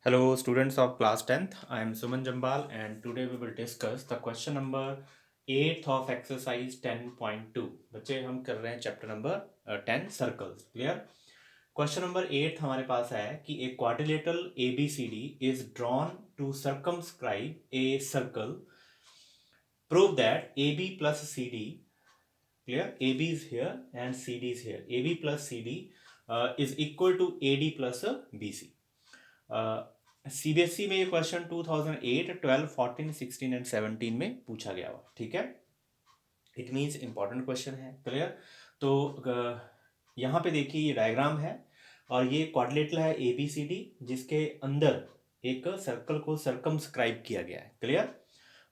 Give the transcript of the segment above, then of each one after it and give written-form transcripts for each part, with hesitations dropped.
Hello, students of class 10th. I am Suman Jambal, and today we will discuss the question number 8th of exercise 10.2. बच्चे हम कर रहे हैं chapter number 10 circles. Clear. Question number 8 हमारे पास है कि a quadrilateral ABCD is drawn to circumscribe a circle. Prove that AB plus CD, clear, AB is here and CD is here. AB plus CD is equal to AD plus BC. CBSE में ये question 2008, 12, 14, 16 and 17 में पूछा गया हुआ. ठीक है, it means important question है. Clear. तो यहाँ पे देखिए ये डायग्राम है और ये क्वाड्रिलेटरल है ABCD जिसके अंदर एक सर्कल को सर्कमस्क्राइब किया गया है. क्लियर.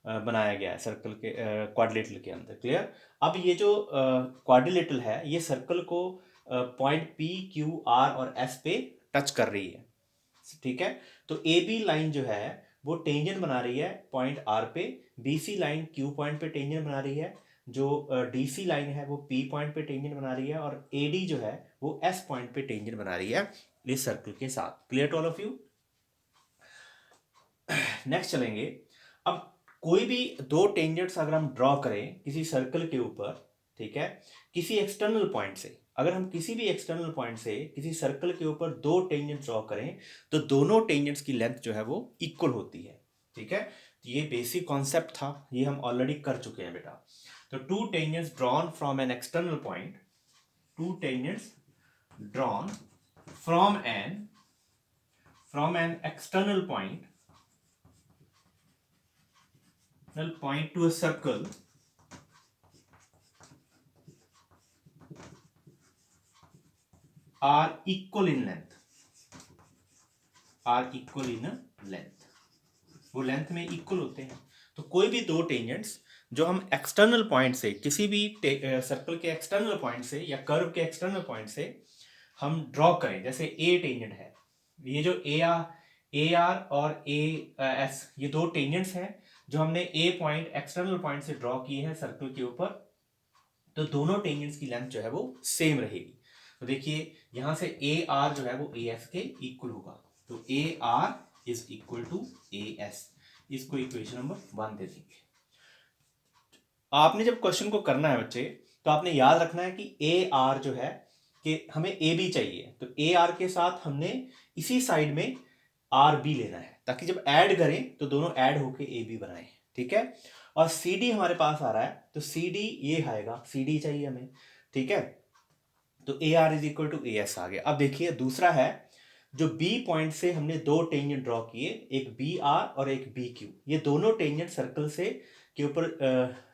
बनाया गया है सर्कल के क्वाड्रिलेटरल के अंदर. क्लियर. अब ये जो क्वाड्रिलेटरल है ये सर्कल को पॉइंट PQR और S पे टच कर रही है. ठीक है. तो ए बी लाइन जो है वो टेंजेंट बना रही है पॉइंट आर पे, BC लाइन Q पॉइंट पे टेंजेंट बना रही है, जो DC लाइन है वो P पॉइंट पे टेंजेंट बना रही है और AD जो है वो S पॉइंट पे टेंजेंट बना रही है इस सर्कल के साथ. Clear to all of you. Next चलेंगे. अब कोई भी दो टेंजेंट्स अगर हम ड्रॉ करें किसी सर्कल के ऊपर, ठीक है, किसी एक्सटर्नल पॉइंट से, अगर हम किसी भी एक्सटर्नल पॉइंट से किसी सर्कल के ऊपर दो टेंजेंट ड्रॉ करें तो दोनों टेंजेंट्स की लेंथ जो है वो इक्वल होती है. ठीक है. तो ये बेसिक कॉन्सेप्ट था, ये हम ऑलरेडी कर चुके हैं बेटा. तो to tangents drawn from an external point, to tangents drawn from an external point to a circle are equal in length. वो लेंथ में इक्वल होते हैं. तो कोई भी दो टेंजेंट्स जो हम एक्सटर्नल पॉइंट से, किसी भी सर्कल के एक्सटर्नल पॉइंट से या कर्व के एक्सटर्नल पॉइंट से हम ड्रॉ करें, जैसे ए टेंजेंट है, ये जो ए आर और AS ये दो टेंजेंट्स हैं जो हमने ए पॉइंट एक्सटर्नल पॉइंट से ड्रॉ किए हैं सर्कल के ऊपर, तो दोनों टेंजेंट्स की लेंथ जो है वो सेम रहेगी. तो देखिए यहां से AR जो है वो AS के इक्वल होगा. तो AR is equal to AS. इसको इक्वेशन नंबर 1 दे देंगे. आपने जब क्वेश्चन को करना है बच्चे तो आपने याद रखना है कि AR जो है कि हमें AB चाहिए, तो AR के साथ हमने इसी साइड में RB लेना है ताकि जब ऐड करें तो दोनों ऐड होके AB बनाए. ठीक है. और CD हमारे पास आ रहा है तो CD ये आएगा, CD चाहिए हमें. ठीक है. तो AR is equal to AS आ गया. अब देखिए दूसरा है, जो B पॉइंट से हमने दो टेंजेंट ड्रॉ किए, एक BR और एक BQ, ये दोनों टेंजेंट सर्कल से के ऊपर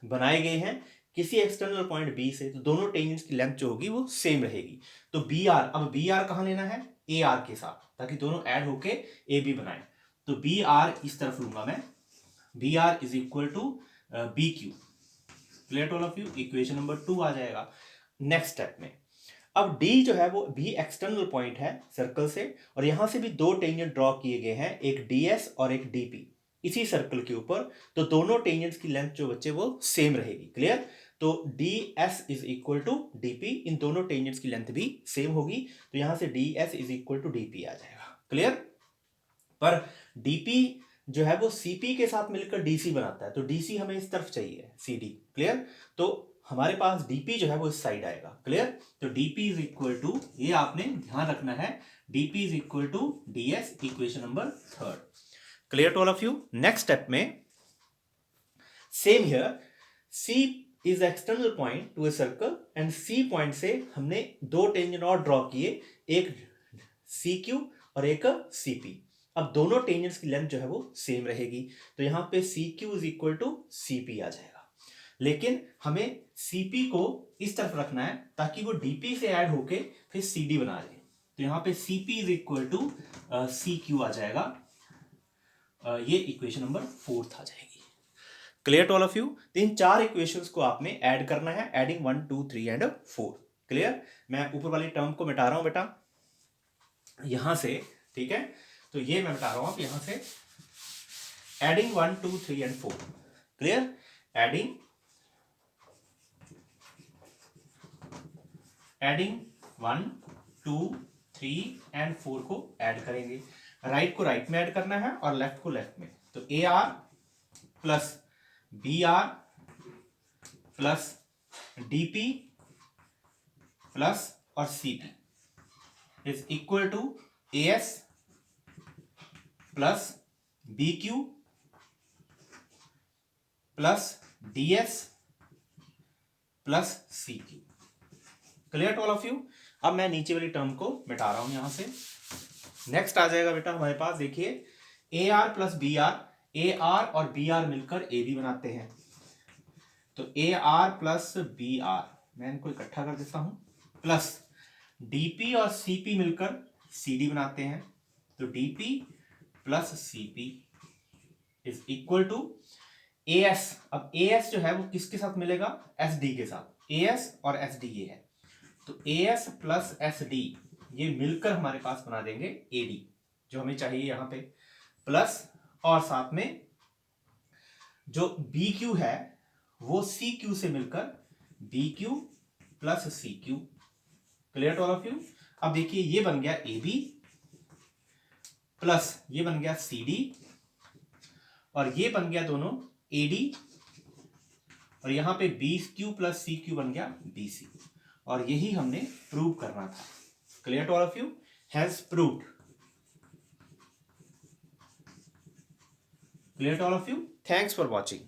बनाए गए हैं किसी एक्सटर्नल पॉइंट B से, तो दोनों टेंजेंट्स की लेंथ जो होगी वो सेम रहेगी. तो BR, अब BR कहाँ लेना है, AR के साथ, ताकि दोनों ऐड होके AB बनाए. तो BR इस तरफ लूंगा मैं, BR is equal to BQ. Clear to all of you. Equation number 2 आ जाएगा. नेक्स्ट स्टेप में अब D जो है वो भी एक्सटर्नल पॉइंट है सर्कल से और यहां से भी दो टेंजेंट ड्रॉ किए गए हैं, एक DS और एक DP इसी सर्कल के ऊपर, तो दोनों टेंजेंट्स की लेंथ जो बच्चे वो सेम रहेगी. क्लियर. तो DS is equal to DP, इन दोनों टेंजेंट्स की लेंथ भी सेम होगी, तो यहां से DS is equal to DP आ जाएगा. क्लियर. पर DP जो है वो CP के साथ मिलकर DC बनाता है, तो DC हमें इस तरफ चाहिए, CD. क्लियर. तो हमारे पास DP जो है वो इस साइड आएगा. क्लियर. तो DP इज इक्वल टू, ये आपने ध्यान रखना है, DP is equal to DS. Equation number 3. Clear to all of you. Next step में same here, C is external point to a circle and C point से हमने दो टेंजेंट और ड्रॉ किए, एक CQ और एक CP. अब दोनों टेंजेंट्स की लेंथ जो है वो सेम रहेगी, तो यहां पे CQ is equal to CP आ जाएगा. लेकिन हमें CP को इस तरफ रखना है ताकि वो DP से ऐड होके फिर CD बना ले. तो यहां पे CP is equal to CQ आ जाएगा. ये इक्वेशन नंबर 4 आ जाएगी. Clear to all of you. तो इन चार इक्वेशंस को आपने ऐड करना है, एडिंग 1 2 3 एंड 4. क्लियर. मैं ऊपर वाली टर्म को मिटा रहा हूं बेटा यहां से. ठीक है. तो ये मैं बता रहा हूं आप यहां से, adding 1 2 3 and 4. Clear. Adding 1 2 3 and 4 को ऐड करेंगे. राइट को राइट में ऐड करना है और लेफ्ट को लेफ्ट में। तो A R plus B R plus D P plus और C P is equal to A S plus B Q plus D S plus C Q. Clear to all of you. अब मैं नीचे वाली term को मिटा रहा हूं यहां से। नेक्स्ट आ जाएगा बेटा हमारे पास, देखिए A R plus B R, A R और बी आर मिलकर ए बी बनाते हैं। तो A R plus B R, मैं इनको इकट्ठा कर देता हूं, प्लस डीपी और सीपी मिलकर सीडी बनाते हैं। तो DP plus CP is equal to A S. अब ए एस जो है वो किसके साथ मिलेगा, एस डी के साथ। ए एस और एस डी ये है, तो ए एस प्लस एस डी ये मिलकर हमारे पास बना देंगे ए डी, जो हमें चाहिए यहां पे, प्लस और साथ में जो बी क्यू है वो सी क्यू से मिलकर B Q plus C Q. Clear to all of you. अब देखिए ये बन गया ए बी प्लस ये बन गया सी डी और ये बन गया दोनों ए डी, और यहां पे B Q plus C Q बन गया बी सी, और यही हमने प्रूव करना था। Clear to all of you, has proved. Clear to all of you, thanks for watching.